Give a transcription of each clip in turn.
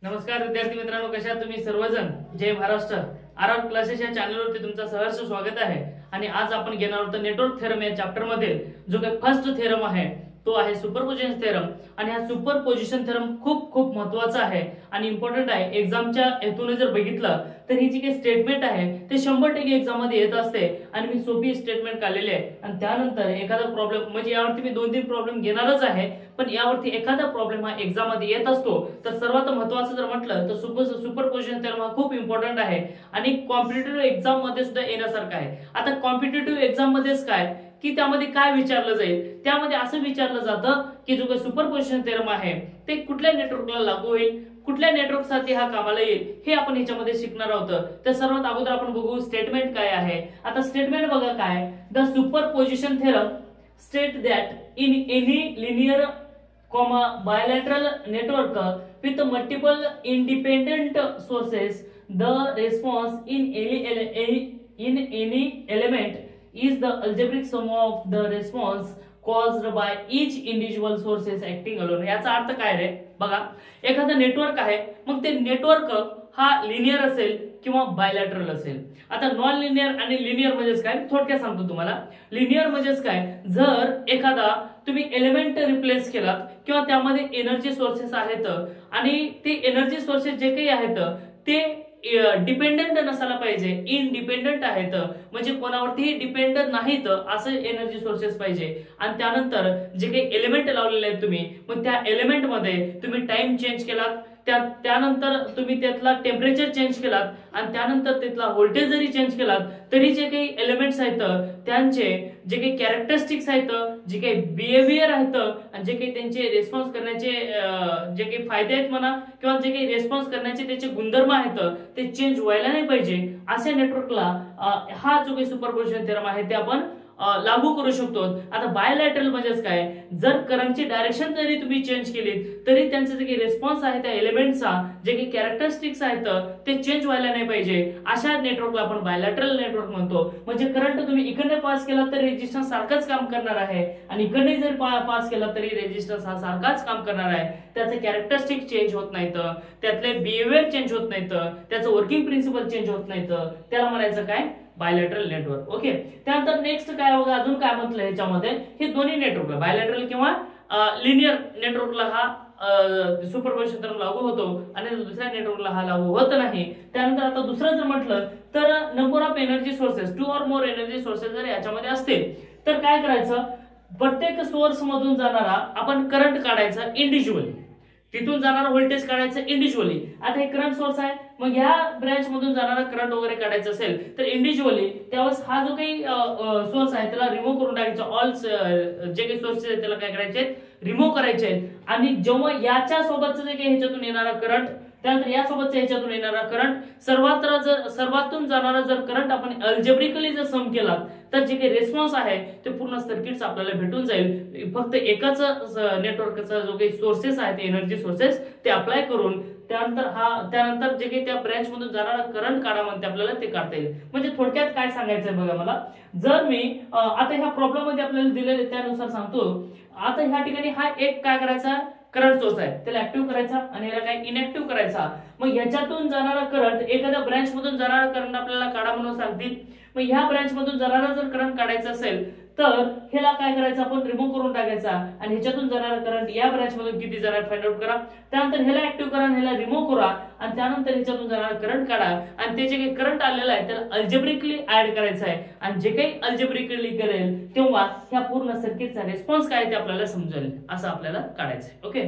नमस्कार विद्यार्थी मित्रांनो, कशा आहात तुम्ही सर्वजण? जय महाराष्ट्र. आर क्लासेस या चॅनलवरती तुमचं सहर्ष स्वागत आहे. आणि आज आपण घेणार आहोत नेटवर्क थेरम या चॅप्टर मध्ये जो काही फर्स्ट थेरम आहे तो आहे सुपरपोजिशन थेरम. आणि हा सुपरपोजिशन थेरम खूप खूप महत्त्वाचा आहे आणि इम्पॉर्टंट आहे. एक्झामच्या हेतूने जर बघितलं तर ही जी काही स्टेटमेंट आहे ते 100% एक्झाम मध्ये येत असते आणि मी सोपी स्टेटमेंट काढलेली आहे. आणि त्यानंतर एखादा प्रॉब्लेम म्हणजे यावरती मी 2-3 प्रॉब्लेम घेणारच आहे, पण यावरती एखादा प्रॉब्लेम हा एक्झाम मध्ये येत असतो. तर सर्वात महत्त्वाचं जर म्हटलं तर सुपरपोजिशन थेरम हा खूप इम्पॉर्टंट आहे आणि कॉम्पिटिटिव्ह एक्झाम मध्ये सुद्धा येण्यासारखा आहे. आता कॉम्पिटिटिव्ह एक्झाम मध्येच काय की त्यामध्ये काय विचारलं जाईल, त्यामध्ये असं विचारलं जातं की जो काही सुपरपोजिशन थेरम आहे ते कुठल्या नेटवर्कला लागू होईल, कुठल्या नेटवर्क साठी हा कामाला येईल, हे आपण याच्यामध्ये शिकणार आहोत. तर सर्वात अगोदर आपण बघू स्टेटमेंट काय आहे. आता स्टेटमेंट बघा काय, the superposition theorem state that in any linear bilateral network with multiple independent sources, the response in any element is the algebraic sum of the response caused by each individual sources acting alone. याचा अर्थ काय रे बघा, एखादा network आहे, मग ते network हा linear असेल किंवा बायलॅटरल असेल. आता नॉन लिनियर आणि लिनियर म्हणजेच काय थोडक्यात सांगतो तुम्हाला. लिनियर म्हणजेच काय, जर एखादा तुम्ही एलिमेंट रिप्लेस केलात किंवा त्यामध्ये एनर्जी सोर्सेस आहेत आणि ते एनर्जी सोर्सेस जे काही आहेत ते डिपेंडंट नसायला पाहिजे, इनडिपेंडंट आहेत, म्हणजे कोणावरतीही डिपेंडंट नाहीत असं एनर्जी सोर्सेस पाहिजे. आणि त्यानंतर जे काही एलिमेंट लावलेले आहेत तुम्ही, मग त्या एलिमेंट मध्ये तुम्ही टाइम चेंज केलात, त्यानंतर तुम्ही त्यातला टेम्परेचर चेंज केलात आणि त्यानंतर त्यातला व्होल्टेज जरी चेंज केलात तरी जे काही एलिमेंट्स आहेत त्यांचे जे काही कॅरेक्टरिस्टिक्स आहेत, जे काही बिहेवियर आहेत आणि जे काही त्यांचे रिस्पॉन्स करण्याचे जे काही फायदे आहेत म्हणा किंवा जे काही रिस्पॉन्स करण्याचे त्याचे गुणधर्म आहेत ते चेंज व्हायला नाही पाहिजे. अशा नेटवर्कला हा जो काही सुपरपोजिशन थेरम आहे ते आपण लागू करू शकतो. आता बायलॅटरल म्हणजेच काय, जर करंटची डायरेक्शन जरी तुम्ही चेंज केली तरी त्यांचे जे काही रिस्पॉन्स आहे त्या एलिमेंटचा जे काही कॅरेक्टरिस्टिक्स आहेत ते चेंज व्हायला नाही पाहिजे. अशा नेटवर्कला आपण बायलॅटरल नेटवर्क म्हणतो. म्हणजे करंट तुम्ही इकडे पास केला तरी रेजिस्टन्स सारखंच काम करणार आहे आणि इकडे जर पास केला तरी रेजिस्टन्स हा सारखाच काम करणार आहे. त्याचे कॅरेक्टरिस्टिक चेंज होत नाहीत, त्यातले बिहेवियर चेंज होत नाहीत, त्याचं वर्किंग प्रिन्सिपल चेंज होत नाहीत. त्याला म्हणायचं काय, बायलॅटरल नेटवर्क. ओके, त्यानंतर नेक्स्ट काय बघा, अजून काय म्हटलं याच्यामध्ये, हे दोन्ही नेटवर्कला बायलॅटरल किंवा लिनियर नेटवर्कला हा सुपरपोजिशन थेरम लागू होतो आणि दुसऱ्या नेटवर्कला हा लागू होत नाही. त्यानंतर आता दुसरं जर म्हटलं तर number of energy sources, 2 or more energy sources जर याच्यामध्ये असतील तर काय करायचं, प्रत्येक सोर्स मधून जाणारा आपण करंट काढायचा इंडिव्हिज्युअली, तिथून जाणारा व्होल्टेज काढायचं इंडिव्हिज्युअली. आता हे करंट सोर्स आहे, मग ह्या ब्रँच मधून जाणारा करंट वगैरे काढायचा असेल तर इंडिव्हिज्युअली त्यावेळेस हा जो काही सोर्स आहे त्याला रिमूव्ह करून टाकायचा. ऑल जे काही सोर्सेस आहेत त्याला काय करायचे, रिमूव्ह करायचे आहेत. आणि जेव्हा याच्या सोबतचं जे काही ह्याच्यातून येणारा करंट, त्यानंतर यासोबतच्या ह्याच्यातून येणारा करंट, सर्वातून जाणारा जर करंट आपण अल्जेब्रिकली जर सम केला तर जे काही रिस्पॉन्स आहे ते पूर्ण सर्किट्स आपल्याला भेटून जाईल. फक्त एकाच नेटवर्कचा जो काही सोर्सेस आहेत एनर्जी सोर्सेस ते अप्लाय करून त्यानंतर जे काही त्या ब्रँच मधून जाणारा करंट काढा म्हणते आपल्याला ते काढता येईल. म्हणजे थोडक्यात काय सांगायचंय बघा मला, जर मी आता ह्या प्रॉब्लेम मध्ये आपल्याला दिलेले त्यानुसार सांगतो. आता ह्या ठिकाणी हा एक काय करायचा करंट सोर्स आहे त्याला ऍक्टिव्ह करायचा आणि याला काय इनॅक्टिव्ह करायचा. मग ह्याच्यातून जाणारा करंट, एखाद्या ब्रँच मधून जाणारा करंट आपल्याला काढा म्हणून सांगतील. मग ह्या ब्रँच मधून जाणारा जर करंट काढायचा असेल तर ह्याला काय करायचं, आपण रिमूव्ह करून टाकायचा आणि ह्याच्यातून जाणारा करंट या ब्रँच मधून किती जाणार फाइंड आउट करा. त्यानंतर ह्याला ऍक्टिव्ह करा आणि ह्याला रिमूव्ह करा आणि त्यानंतर ह्याच्यातून जाणारा करंट काढा आणि ते जे काही करंट आलेला आहे त्याला अल्जेब्रिकली ऍड करायचं आहे. आणि जे काही अल्जेब्रिकली करेल तेव्हा ह्या पूर्ण सर्किटचा रिस्पॉन्स काय ते आपल्याला समजेल, असं आपल्याला काढायचं आहे. ओके,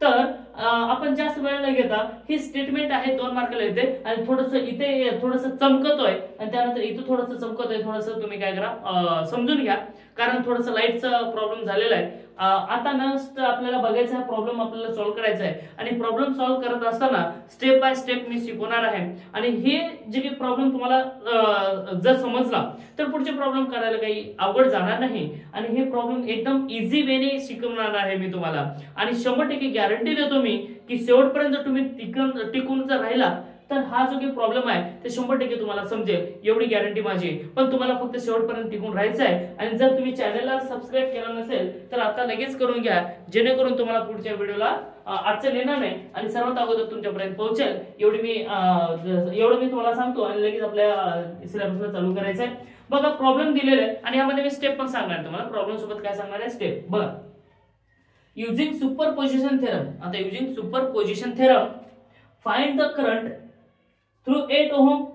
तर आपण जास्त वेळ न घेता ही स्टेटमेंट आहे 2 मार्काला येते आणि थोडस इथे थोडस चमकतोय आणि त्यानंतर इथे थोडस चमकतोय, थोडस तुम्ही काय करा समजून घ्या कारण थोडस लाईटचा प्रॉब्लेम झालेला आहे. आता नेक्स्ट आपल्याला बघायचा आहे प्रॉब्लेम आपल्याला सॉल्व्ह करायचा आहे आणि प्रॉब्लेम सॉल्व्ह करत असताना स्टेप बाय स्टेप मी शिकवणार आहे. आणि हे जे काही प्रॉब्लेम तुम्हाला जर समजला तर पुढचे प्रॉब्लेम करायला काही अवघड जाणार नाही आणि हे प्रॉब्लेम एकदम इझी वेने शिकवणार आहे मी तुम्हाला. आणि 100% गॅरंटी देतो मी की शेवटपर्यंत जर तुम्ही टिकून जर राहिला तर हा जो काही प्रॉब्लेम आहे ते 100% तुम्हाला समजेल एवढी गॅरंटी माझी. पण तुम्हाला फक्त शेवटपर्यंत टिकून राहायचं आहे. आणि जर तुम्ही चॅनलला सबस्क्राईब केलं नसेल तर आता लगेच करून घ्या, जेणेकरून तुम्हाला पुढच्या व्हिडिओला अडचण येणार नाही आणि सर्वात अगोदर तुमच्यापर्यंत पोहोचेल एवढं मी तुम्हाला सांगतो. आणि लगेच आपल्या सिलेबसला चालू करायचं आहे. बघा प्रॉब्लेम दिलेले आहे आणि यामध्ये मी स्टेप पण सांगणार तुम्हाला. प्रॉब्लेम सोबत काय सांगणार आहे स्टेप बघा. Using superposition theorem. आता using superposition theorem find the current through 8 ohm.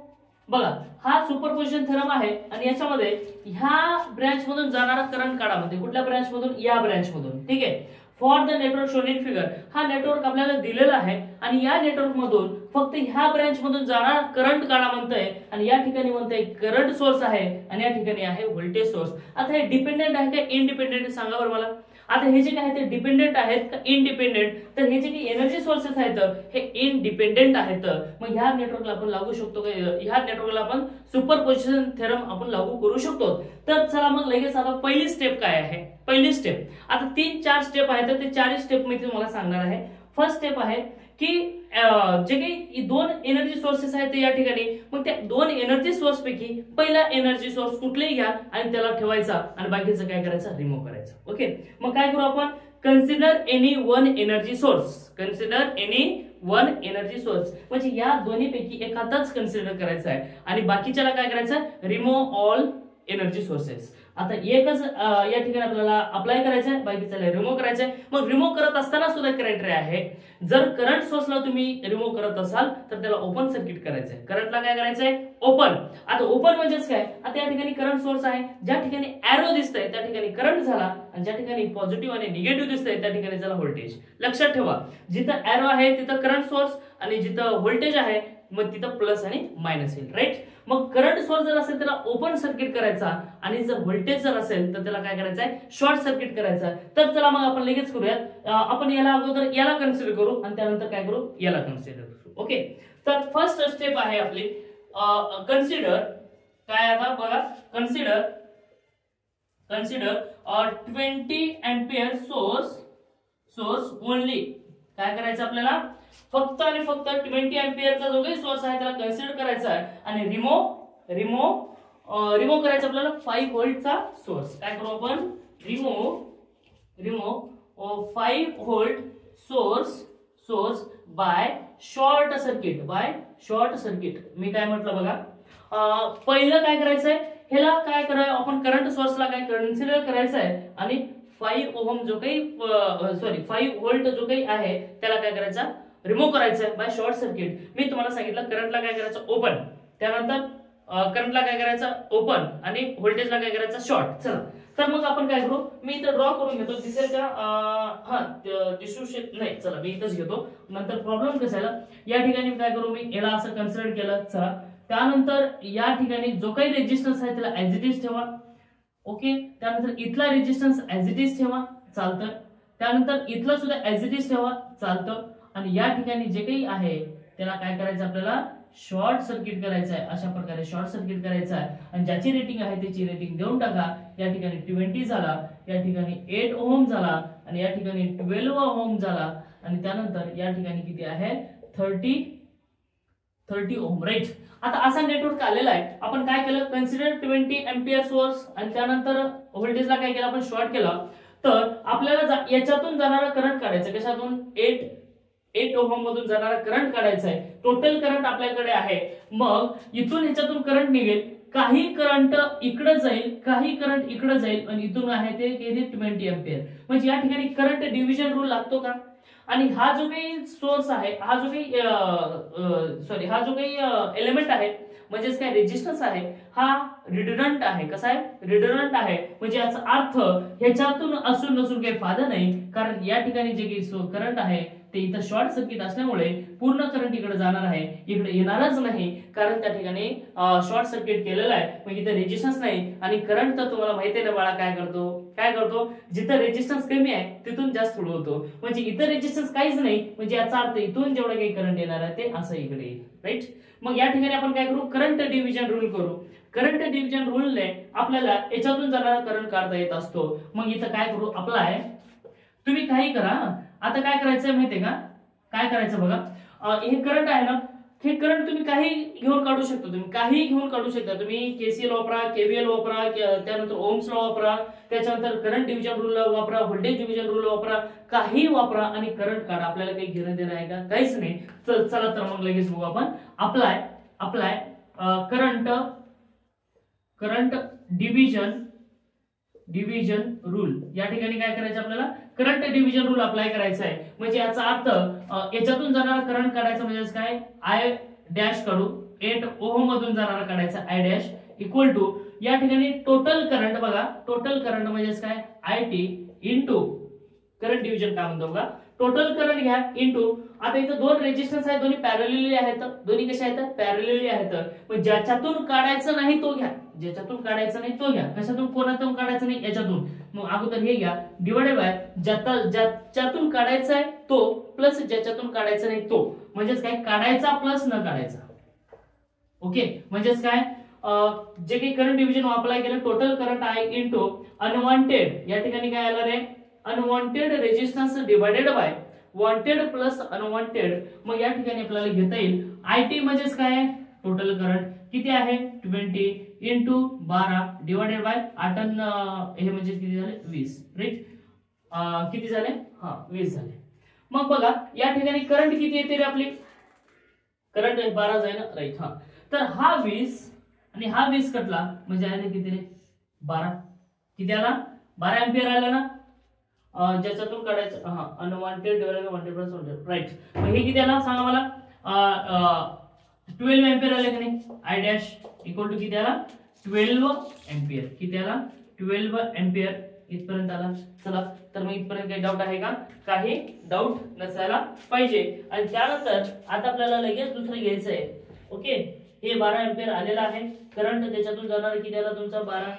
बघा हा सुपरपोजिशन थेरम आहे आणि याच्यामध्ये ह्या ब्रँच मधून जाणारा करंट काढा म्हणते. कुठल्या ब्रँच मधून? या ब्रँच मधून. ठीक आहे. For the network shown in figure. हा नेटवर्क आपल्याला दिलेला आहे आणि या नेटवर्क मधून फक्त ह्या ब्रँच मधून जाणारा करंट काढा म्हणतंय. आणि या ठिकाणी म्हणतंय करंट सोर्स आहे आणि या ठिकाणी आहे व्होल्टेज सोर्स. आता हे डिपेंडेंट आहे का इनडिपेंडेंट सांगा बरं मला. आता हे जे काय ते डिपेंडेंट आहेत का इनडिपेंडेंट? तर हे जे काही एनर्जी सोर्सेस आहेत हे इनडिपेंडेंट आहेत. मग ह्या नेटवर्कला आपण लागू शकतो का? ह्या नेटवर्कला आपण सुपरपोजिशन थेरम आपण लागू करू शकतो. तर चला मग लगेच आता पहिली स्टेप काय आहे? पहिली स्टेप, आता 3-4 स्टेप आहेत तर ते 4 स्टेप मी तुम्हाला सांगणार आहे. फर्स्ट स्टेप आहे की जे काही 2 एनर्जी सोर्सेस आहेत या ठिकाणी, मग त्या 2 एनर्जी सोर्स पैकी पहिला एनर्जी सोर्स कुठलाही घ्या आणि त्याला ठेवायचा आणि बाकीचं काय करायचं? रिमूव्ह करायचं. ओके. मग काय करू आपण? Consider any one energy source. Consider any one energy source म्हणजे या दोन्ही पैकी एखादाच कन्सिडर करायचा आहे आणि बाकीच्याला काय करायचं? Remove all energy sources. आता एकच या ठिकाणी आपल्याला अप्लाय करायचं आहे, बाकीच्याला रिमूव्ह करायचं आहे. मग रिमूव्ह करत असताना सुद्धा क्रायटेरिया आहे, जर करंट सोर्सला तुम्ही रिमूव्ह करत असाल तर त्याला ओपन सर्किट करायचं आहे. करंटला काय करायचं आहे? ओपन. आता ओपन म्हणजेच काय? आता या ठिकाणी करंट सोर्स आहे, ज्या ठिकाणी एरो दिसतंय त्या ठिकाणी करंट झाला आणि ज्या ठिकाणी पॉझिटिव्ह आणि निगेटिव्ह दिसतंय त्या ठिकाणी झाला व्होल्टेज. लक्षात ठेवा, जिथं एरो आहे तिथं करंट सोर्स आणि जिथं व्होल्टेज आहे मग तिथं प्लस आणि मायनस येईल. राईट. मग करंट सोर्स जर असेल त्याला ओपन सर्किट करायचा आणि जर व्होल्टेज जर असेल तर त्याला काय करायचं आहे? शॉर्ट सर्किट करायचा. तर चला मग आपण लगेच करूयात. आपण याला अगोदर याला कन्सिडर करू आणि त्यानंतर काय करू? याला कन्सिडर करू. ओके. तर फर्स्ट स्टेप आहे आपली कन्सिडर. काय आता बघा, कन्सिडर 20 एंपियर सोर्स ओनली. काय करायचं आपल्याला? फक्त आणि फक्त 20 एंपियरचा जो काही सोर्स आहे त्याला कन्सिडर करायचा आहे आणि रिमूव्ह करायचा आपल्याला 5 व्होल्टचा सोर्स. काय करू आपण? Remove 5 volt source by short circuit. मी काय म्हटलं बघा, पहिलं काय करायचंय? ह्याला काय करायचं आपण? करंट सोर्सला काय कन्सिडर करायचं आहे आणि 5 ओहम जो काही 5 व्होल्ट जो काही आहे त्याला काय करायचा? रिमूव्ह करायचं आहे बाय शॉर्ट सर्किट. मी तुम्हाला सांगितलं करंटला काय करायचं? ओपन. त्यानंतर करंटला काय करायचं? ओपन आणि व्होल्टेजला काय करायचं? शॉर्ट. चला तर मग आपण काय करू? मी इथं ड्रॉ करून घेतो. दिसेल का? दिसू नाही. चला मी इथंच घेतो, नंतर प्रॉब्लेम कशाला. या ठिकाणी काय करू? मी याला असं कन्सिडर केलं. चला त्यानंतर या ठिकाणी जो काही रेजिस्टन्स आहे त्याला ऍज इट इज ठेवा. ओके. त्यानंतर इथला रेजिस्टन्स ऍज इट इज ठेवा, चालतं. त्यानंतर इथला सुद्धा ऍज इट इज ठेवा, चालतं. आणि या ठिकाणी जे काही आहे त्याला काय करायचं? आपल्याला शॉर्ट सर्किट करायचं आहे. अशा प्रकारे शॉर्ट सर्किट करायचं आहे आणि ज्याची रेटिंग आहे त्याची रेटिंग देऊन टाका. या ठिकाणी 20 झाला, या ठिकाणी 8 ओहम झाला आणि या ठिकाणी 12 ओहम झाला आणि त्यानंतर या ठिकाणी किती आहे? 30 ओहम. राईट. आता असा नेटवर्क आलेला आहे. आपण काय केलं? कन्सिडर 20 एंपियर सोर्स आणि त्यानंतर व्होल्टेजला काय केलं? आपण शॉर्ट केलं. तर आपल्याला याच्यातून जाणारा करंट काढायचा. कशातून? 8 ओहम मधून जाणारा करंट काढायचा आहे. टोटल करंट आपल्याकडे आहे. मग इथून ह्याच्यातून करंट निघेल, काही करंट इकडे जाईल, काही करंट इकडे जाईल आणि इथून आहे ते 20 एंपियर. म्हणजे या ठिकाणी करंट डिव्हिजन रूल लागतो का? आणि हा जो काही सोर्स आहे, हा जो काही एलिमेंट आहे म्हणजेच काय रेजिस्टन्स आहे हा रिडंडंट आहे. कसा आहे? रिडंडंट आहे. म्हणजे याचा अर्थ ह्याच्यातून असून नसून काही फायदा नाही, कारण या ठिकाणी जे काही करंट आहे ते इथं शॉर्ट सर्किट असल्यामुळे पूर्ण करंट इकडे जाणार आहे, इकडे येणारच नाही, कारण त्या ठिकाणी शॉर्ट सर्किट केलेलं आहे. मग इथं रेजिस्टन्स नाही आणि करंट तर तुम्हाला माहिती आहे ना बाळा काय करतो? जिथं रेजिस्टन्स कमी आहे तिथून जास्त फ्लो होतो. म्हणजे इथं रेजिस्टन्स काहीच नाही, म्हणजे याचा अर्थ इथून जेवढं काही करंट येणार आहे ते असं इकडे येईल. राईट. मग या ठिकाणी आपण काय करू? करंट डिव्हिजन रूल करू. करंट डिव्हिजन रूलने आपल्याला याच्यातून जाणारा करंट काढता येत असतो. मग इथं काय करू? अप्लाय. तुम्ही काही करा. आता काय करायचंय माहितीये का? काय करायचं बघा, हे करंट आहे ना हे करंट तुम्ही काही घेऊन काढू शकता, तुम्ही काही घेऊन काढू शकता. तुम्ही केसीएल वापरा, केव्हीएल वापरा, त्यानंतर ओम्स लॉ वापरा, त्याच्यानंतर करंट डिव्हिजन रूल वापरा, व्होल्टेज डिव्हिजन रूल वापरा, काही वापरा आणि करंट काढा. आपल्याला काही घेणं देणं आहे का? काहीच नाही. चला तर मग लगेच बघू आपण. Apply current division rule. या ठिकाणी काय करायचं आपल्याला? करंट डिव्हिजन रूल अप्लाय करायचा आहे. म्हणजे याचा अर्थ याच्यातून जाणारा करंट काढायचा म्हणजे काय? आय डॅश काढू, 8 ओहम मधून जाणारा काढायचा आय डॅश इक्वल टू या ठिकाणी टोटल करंट. बघा टोटल करंट म्हणजे काय? I T into current division काय म्हणतो बघा, टोटल करंट घ्या इंटू. आता इथं दोन रेजिस्टन्स आहेत, दोन्ही पॅरलली आहेत. दोन्ही कशा आहेत? पॅरलली आहेत. मग ज्याच्यातून काढायचं नाही तो घ्या, ज्याच्यातून काढायचं नाही तो घ्या. कशातून? कोणातून काढायचं नाही, याच्यातून. मग अगोदर हे घ्या डिवाइडेड बाय ज्याच्यातून काढायचा आहे तो प्लस ज्याच्यातून काढायचं नाही तो. म्हणजेच काय? काढायचा प्लस न काढायचा. ओके, म्हणजेच काय? जे काही करंट डिव्हिजन अप्लाय केलं, टोटल करंट आहे इंटू अनवॉन्टेड. या ठिकाणी काय आलं रे? Unwanted resistance divided by wanted plus unwanted. मग या ठिकाणी आपल्याला घेता येईल आयटी म्हणजेच काय? टोटल करंट किती आहे? 20 इंटू 12 डिवाइडेड बाय 8 हे म्हणजे किती झाले? 20. राईट, किती झाले? 20 झाले. मग बघा या ठिकाणी करंट किती येते रे आपली? करंट 12 जाईल ना? राईट. तर हा 20 आणि हा 20 कटला म्हणजे आले किती रे? 12. किती आला? 12 एंपियर आला ना. ज्याच्यातून काढायचं unwanted divided by wanted plus wanted. Right. मग हे किती आला सांगा मला? 12 एंपियर आले की नाही? आय डॅश इक्वल टू किती आला? 12 एंपियर. किती आला? 12 एंपियर. इथपर्यंत आला. चला तर मग इथपर्यंत काही डाऊट आहे का? काही डाऊट नसायला पाहिजे. आणि त्यानंतर आता आपल्याला लगेच दुसरं घ्यायचं आहे. ओके, हे 12 एंपियर आलेला आहे करंट. त्याच्यातून जाणार किती आला तुमचा? 12.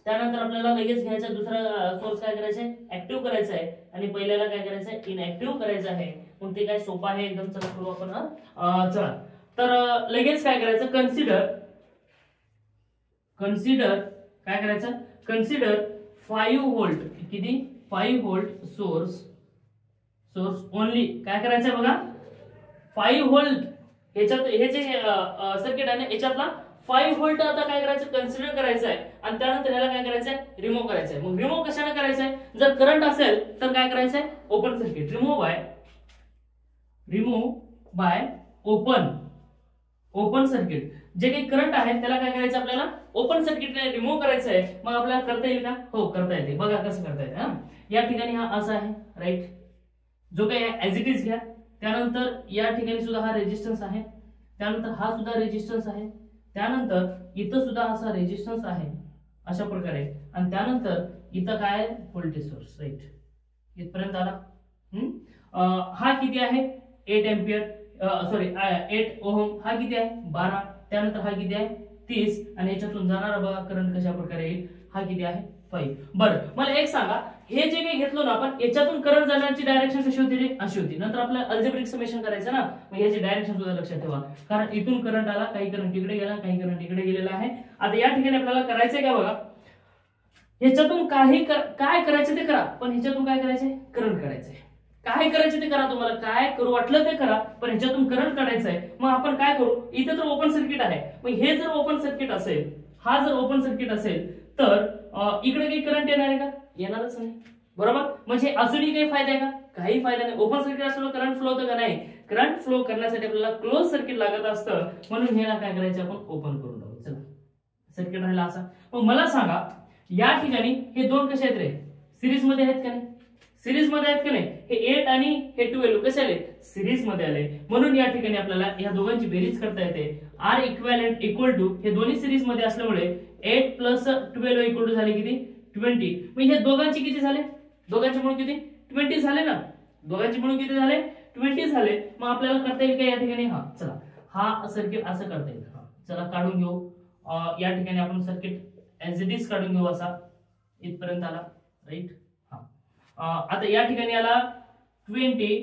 त्यानंतर आपल्याला लगेच घ्यायचा दुसरा सोर्स काय करायचा आहे? ऍक्टिव्ह करायचा आहे. आणि पहिल्याला काय करायचं आहे? इनऍक्टिव्ह करायचं आहे. मग ते काय सोपं आहे एकदम. चला करू आपण. चला तर लगेच काय करायचं? कन्सिडर काय करायचं? Consider 5 volt. किती? 5 व्होल्ट सोर्स ओनली. काय करायचंय बघा? 5 व्होल्ट याच्यात हे जे सर्किट आहे ना याच्यातला 5 व्होल्ट आता काय करायचं? कन्सिडर करायचं आहे. आणि त्यानंतर ह्याला काय करायचंय? रिमूव्ह करायचंय. मग रिमूव्ह कशाने करायचंय? जर करंट असेल तर काय करायचंय? Open circuit. Remove bye open circuit. जे काही करंट आहे त्याला काय करायचं? आपल्याला ओपन सर्किटने रिमूव्ह करायचं आहे. मग आपल्याला करता येईल का? हो करता येते. बघा कसं करता येते. या ठिकाणी हा असा आहे. राईट, जो काही ऍज इट इज घ्या. त्यानंतर या ठिकाणी सुद्धा हा रेजिस्टन्स आहे. त्यानंतर हा सुद्धा रेजिस्टन्स आहे. त्यानंतर इथं सुद्धा असा रेजिस्टन्स आहे अशा प्रकारे. आणि त्यानंतर इथं काय? Voltage source. राईट, इथपर्यंत आला. हा किती आहे? 8 एंपियर. Sorry 8 ohm. हा किती आहे? 12. त्यानंतर हा किती आहे? 30. आणि याच्यातून जाणारा बघा करंट कशा प्रकारे येईल? हा किती आहे? 5. बरं मला एक सांगा, हे जे काही घेतलो ना आपण याच्यातून करंट जाण्याची डायरेक्शन कशी होती रे? अशी होती. नंतर आपल्याला अल्जेब्रिक समेशन करायचं ना, मग याची डायरेक्शन सुद्धा लक्षात ठेवा. कारण इथून करंट आला, काही करंट इकडे गेला, काही करंट इकडे गेलेला आहे. आता या ठिकाणी आपल्याला करायचंय काय बघा? ह्याच्यातून काय करायचं ते करा, पण ह्याच्यातून काय करायचंय? करंट काढायचंय. काय करायचं ते करा, तुम्हाला काय करू वाटलं ते करा, पण ह्याच्यातून करंट काढायचं आहे. मग आपण काय करू? इथं तर ओपन सर्किट आहे. मग हे जर ओपन सर्किट असेल, हा जर ओपन सर्किट असेल तर इकडे काही करंट येणार आहे का? येणारच नाही. बरोबर, म्हणजे अजूनही काही फायदा आहे का? काही फायदा नाही. ओपन सर्किट असल्यावर करंट फ्लो होतं का? नाही. करंट फ्लो करण्यासाठी आपल्याला क्लोज सर्किट लागत असतं. म्हणून ह्याला काय करायचं? आपण ओपन करून टाकू. चला सर्किट राहिला असा. मग मला सांगा या ठिकाणी हे दोन कसे आहेत रे? सिरीज मध्ये आहेत का नाही? सिरीज मध्ये आहेत का नाही? हे 8 आणि हे 12 कसे आले? सिरीज मध्ये आले. म्हणून या ठिकाणी आपल्याला या दोघांची बेरीज करता येते. आर इक्विव्हॅलेंट इक्वल टू, हे दोन्ही सिरीज मध्ये असल्यामुळे 8 प्लस 12 इक्वल टू झाले किती? 20. मग हे दोघांचे किती झाले? दोघांचे मिळून किती? 20 झाले ना. दोघांचे मिळून किती झाले? 20 झाले. मग आपल्याला करता येईल का या ठिकाणी? चला हा सर्किट असं करता येईल. चला काढून घेऊ. या ठिकाणी आपण सर्किट ऍज इट इज काढून घेऊ. असा इथपर्यंत आला. राईट. आता या ठिकाणी आला 20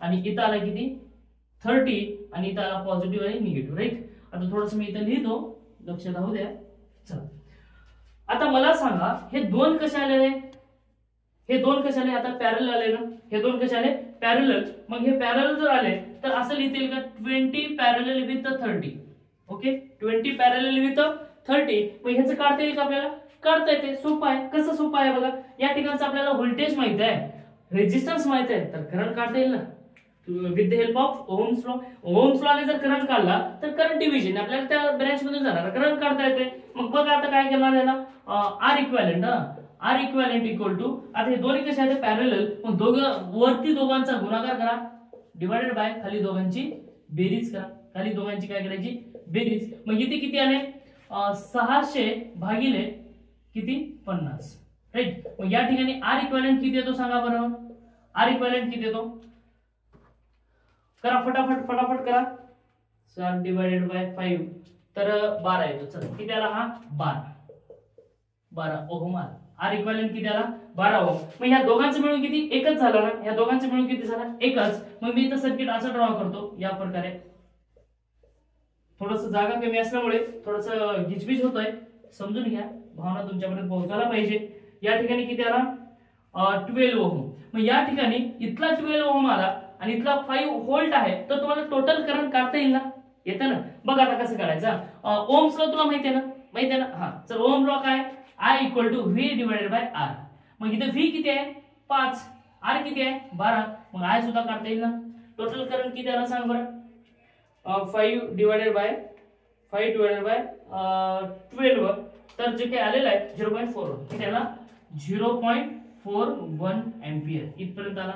आणि इथं आला किती? 30 आणि इथं आला पॉझिटिव्ह आणि निगेटिव्ह. राईट. आता थोडस मी इथं लिहितो, लक्षात राहू द्या. चला आता मला सांगा हे दोन कसे आले रे? हे दोन कसे आले आता पॅरलल आले ना, हे दोन कसे आले पॅरलल. मग हे पॅरलल जर आले तर असं लिहितील का 20 parallel with 30. Okay 20 parallel with 30. मग ह्याचं काढता येईल का आपल्याला? काढता येते. सोपं आहे. कसं सोपं आहे बघा, या ठिकाणचं आपल्याला व्होल्टेज माहित आहे, रेजिस्टन्स माहित आहे, तर करंट काढता येईल ना with the help of ohm's law. Ohm's law ने जर करंट काढला तर करंट डिव्हिजन आपल्याला त्या ब्रँच मधून जाणार करंट काढता येते. मग बघा आता काय करणार याला R equivalent. R equivalent equal to, आता हे दोन्ही कसे आहेत पॅरलल, मग दोघं वरती दोघांचा गुणाकार करा डिवाइडेड बाय खाली दोघांची बेरीज करा. खाली दोघांची काय करायची बेरीज. मग इथे किती आले 600 भागिले किती 50. राईट. मग या ठिकाणी आर इक्विव्हॅलेंट किती येतो सांगा बरं. आर इक्विव्हॅलेंट किती येतो करा फटाफट फटाफट करा. 7 डिवाइडेड बाय 5 तर 12 येतो. चला किती आला हा 12 ओहम आला. आर इक्विव्हॅलेंट किती आला 12 ओहम. मग ह्या दोघांचं मिळून किती एकच झालं ना, ह्या दोघांचं मिळून किती झाला एकच. मग मी इथं सर्किट असं ड्रॉ करतो या प्रकारे. थोडस जागा कमी असल्यामुळे थोडस गिचबिच होतोय, समजून घ्या, भावना तुमच्यापर्यंत पोहोचायला पाहिजे. या ठिकाणी किती आला 12 ओहम. मग या ठिकाणी इथला 12 ओहम आला आणि इथला 5 व्होल्ट आहे, तर तुम्हाला टोटल करंट काढता येईल ना, येतं ना. बघ आता कसं काढायचं. ओहम्स लॉ तुला माहिती आहे ना, माहिती आहे ना. हा तर ओहम लॉ काय I equal to V divided by R. मग इथे व्ही किती आहे 5, आर किती आहे 12. मग आय सुद्धा काढता येईल ना. टोटल करंट किती आला सांग बरं 5 डिवाइडेड बाय 12. तर जे काही आलेलं आहे 0.41 किती आला 0.41 एम्पियर इथपर्यंत आला.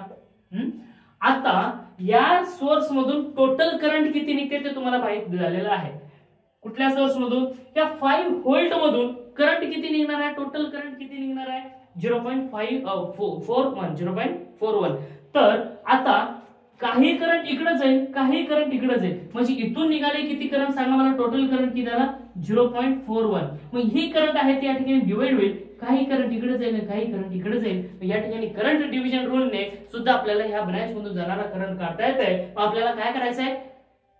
आता या सोर्स मधून टोटल करंट किती निघते ते तुम्हाला माहित झालेलं आहे. कुठल्या सोर्स मधून त्या 5 व्होल्ट मधून करंट किती निघणार आहे, टोटल करंट किती निघणार आहे 0.41. तर आता काही करंट इकडे जाईल, काही करंट इकडे जाईल, म्हणजे इथून निघाले किती करंट सांगा मला. टोटल करंट किती आला 0.41. मग ही करंट आहे ती या ठिकाणी डिवाइड होईल, काही करंट इकडे जाईल, काही करंट इकडे जाईल. या ठिकाणी करंट डिव्हिजन रूलने सुद्धा आपल्याला ह्या ब्रँच मधून जाणारा करंट काढता येतंय. मग आपल्याला काय करायचंय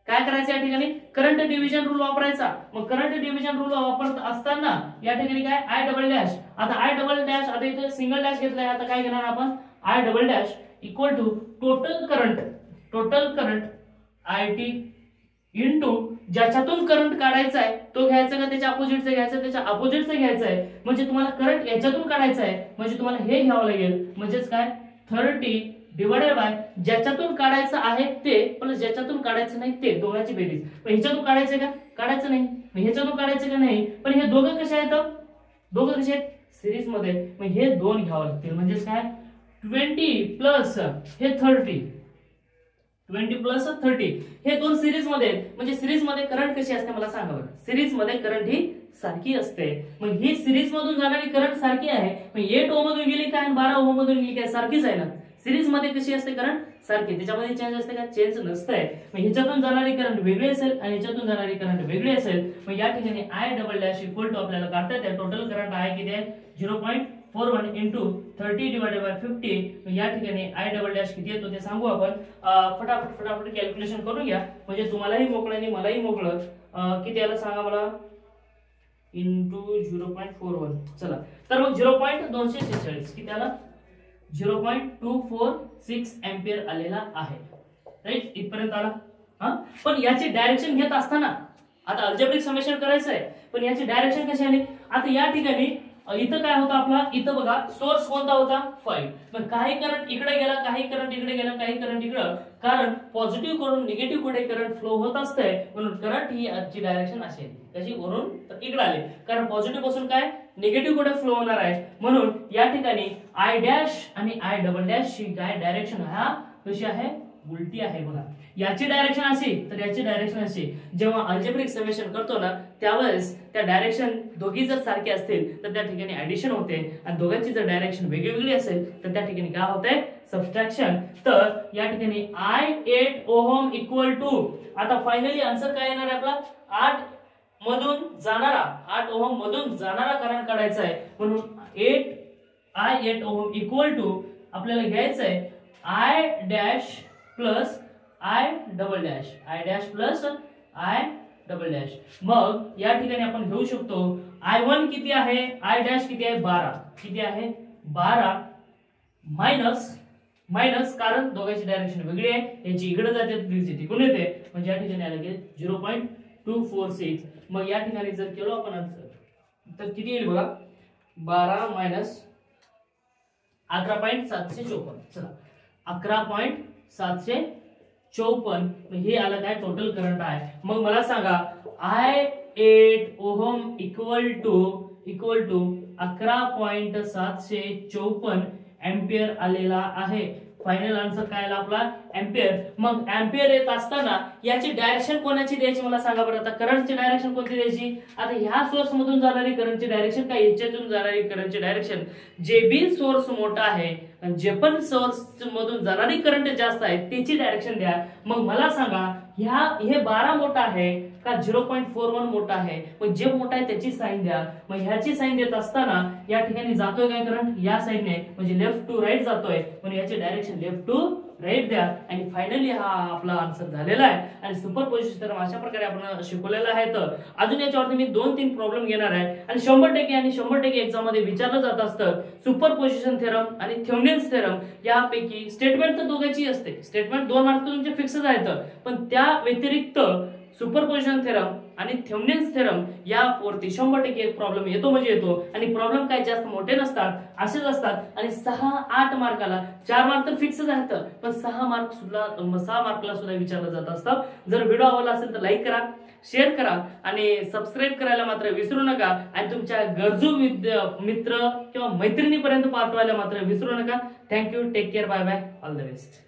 या ठिकाणी करंट डिव्हिजन रूल वापरायचा. मग करंट डिव्हिजन रूल वापरत असताना या ठिकाणी काय आय डबल डॅश. आता आय डबल डॅश आता इथे सिंगल डॅश घेतलाय, आता काय घेणार आपण I double dash equal to total current I T into ज्याच्यातून करंट काढायचा आहे तो घ्यायचा का त्याच्या अपोजिटचं घ्यायचं, त्याच्या अपोजिटचं घ्यायचं आहे. म्हणजे तुम्हाला करंट याच्यातून काढायचं आहे, म्हणजे तुम्हाला हे घ्यावं लागेल. म्हणजेच काय 30 डिवाइडेड बाय ज्याच्यातून काढायचं आहे ते प्लस ज्याच्यातून काढायचं नाही ते, दोघांची बेरीज. पण ह्याच्यातून काढायचं का काढायचं नाही, ह्याच्यातून काढायचं का नाही. पण हे दोघं कसे आहेत सिरीज मध्ये. मग हे दोन घ्यावं लागतील. म्हणजेच काय 20 प्लस हे 30, 20 प्लस 30 हे दोन सिरीज मध्ये आहेत. म्हणजे सिरीज मध्ये करंट कशी असते मला सांगा बरं. सिरीज मध्ये करंट ही सारखी असते. मग ही सिरीज मधून जाणारी करंट सारखी आहे. मग 8 ओहम मधून गेली काय आणि 12 ओहम मधून गेली काय, सारखीच आहे ना. सिरीज मध्ये कशी असते करंट सारखी, त्याच्यामध्ये चेंज असते का, चेंज नसतंय. मग ह्याच्यातून जाणारी करंट वेगळी असेल आणि ह्याच्यातून जाणारी करंट वेगळी असेल. मग या ठिकाणी I double dash equal to आपल्याला काढता येते टोटल करंट आहे किती आहे 0.41 इंटू 30 डिवाइडेड बाय 50. मग या ठिकाणी आय डबल डॅश किती येतो ते सांगू आपण. फटाफट कॅल्क्युलेशन करून घ्या, म्हणजे तुम्हालाही मोकळं आणि मलाही मोकळं. किती आलं सांगा मला इंटू 0.41. चला तर मग 0.246 किती आला 0.246 एम्पियर आलेला आहे. राईट इथपर्यंत आला. पण याची डायरेक्शन घेत असताना आता अल्जेब्रिक समेशन करायचं आहे, पण याची डायरेक्शन कशी आली. आता या ठिकाणी इथं काय होतं आपला, इथं बघा सोर्स कोणता होता 5. पण काही करंट इकडे गेला, काही करंट इकडे गेला, काही करंट इकडं, कारण पॉझिटिव्ह करून निगेटिव्ह कडे करंट फ्लो होत असते. म्हणून करंट ही आजची डायरेक्शन असेल कशी वरून तर इकडे आले, कारण पॉझिटिव्ह पासून काय निगेटिव्ह कडे फ्लो होणार आहे. म्हणून या ठिकाणी आय डॅश आणि आय डबल डॅश ची काय डायरेक्शन हा कशी आहे उलटी आहे. बघा याची डायरेक्शन अशी तर याची डायरेक्शन अशी. जेव्हा अल्जेब्रिक समेशन करतो ना त्यावेळेस त्या डायरेक्शन दोघी जर सारखे असतील तर त्या ठिकाणी ऍडिशन होते, आणि दोघांची जर डायरेक्शन वेगळी असेल तर त्या ठिकाणी काय होतंय सबट्रॅक्शन. तर या ठिकाणी I8 ओहम इक्वल टू, आता फायनली आन्सर काय येणार आहे आपला 8 ओहम मधून जाणारा करंट काढायचा आहे. म्हणून I8 ओहम इक्वल टू आपल्याला घ्यायचं आहे I dash plus I double dash, I dash plus I double dash. मग या ठिकाणी आपण घेऊ शकतो I1 किती आहे, आय डॅश किती आहे 12, किती आहे 12 मायनस कारण दोघांची डायरेक्शन वेगळी आहे, याची इकडे जाते तिची तिकडून येते, म्हणजे या ठिकाणी आलं की 0.246. मग या ठिकाणी जर केलो आपण आन्सर तर किती येईल बघा, 12 मायनस 11.754. चला 11.754 हे आलं काय टोटल करंट आहे. मग मला सांगा I8 ohm equal to 11.754 ampere आलेला आहे. फायनल आन्सर काय आला आपला, एंपियर. मग एंपियर येत असताना याची डायरेक्शन कोणाची द्यायची मला सांगा बरं. आता करंटची डायरेक्शन कोणती द्यायची, आता ह्या सोर्स मधून जाणारी करंटची डायरेक्शन काय ह्याच्यातून जाणारी करंटची डायरेक्शन, जे बी सोर्स मोठा आहे आणि जे पण सोर्स मधून जाणारी करंट जास्त आहे त्याची डायरेक्शन द्या. मग मला सांगा हे 12 मोठा आहे का 0.41 मोठा आहे, मग जे मोठा आहे त्याची साइन द्या. मग ह्याची साइन देत असताना या ठिकाणी जातोय काय करंट या साइडने, म्हणजे लेफ्ट टू राईट जातोय, म्हणून याची डायरेक्शन लेफ्ट टू राईट द्या. आणि फायनली हा आपला आन्सर झालेला आहे. आणि सुपरपोजिशन थेरम अशा प्रकारे आपण शिकवलेला आहे. तर अजून याच्यावरती मी 2-3 प्रॉब्लेम घेणार आहे आणि 100% एक्झाम मध्ये विचारलं जात असतं सुपरपोजिशन थेरम आणि थेवेनिन्स थेरम यापैकी स्टेटमेंट तर दोघांची असते, स्टेटमेंट 2 मार्क तुमचे फिक्सच आहेत, पण त्या व्यतिरिक्त सुपरपोजिशन थेरम आणि थेवेनिन्स थेरम यावरती 100% एक प्रॉब्लेम येतो म्हणजे येतो. आणि प्रॉब्लेम काय जास्त मोठे नसतात, असेच असतात. आणि 6-8 मार्काला 4 मार्क तर फिक्सच आहेत, पण 6 मार्कला सुद्धा विचारलं जात असतं. जर व्हिडिओ आवडला असेल तर लाईक करा, शेअर करा आणि सबस्क्राईब करायला मात्र विसरू नका. आणि तुमच्या गरजू मित्र किंवा मैत्रिणीपर्यंत पाठवायला मात्र विसरू नका. Thank you, take care, bye bye, all the best.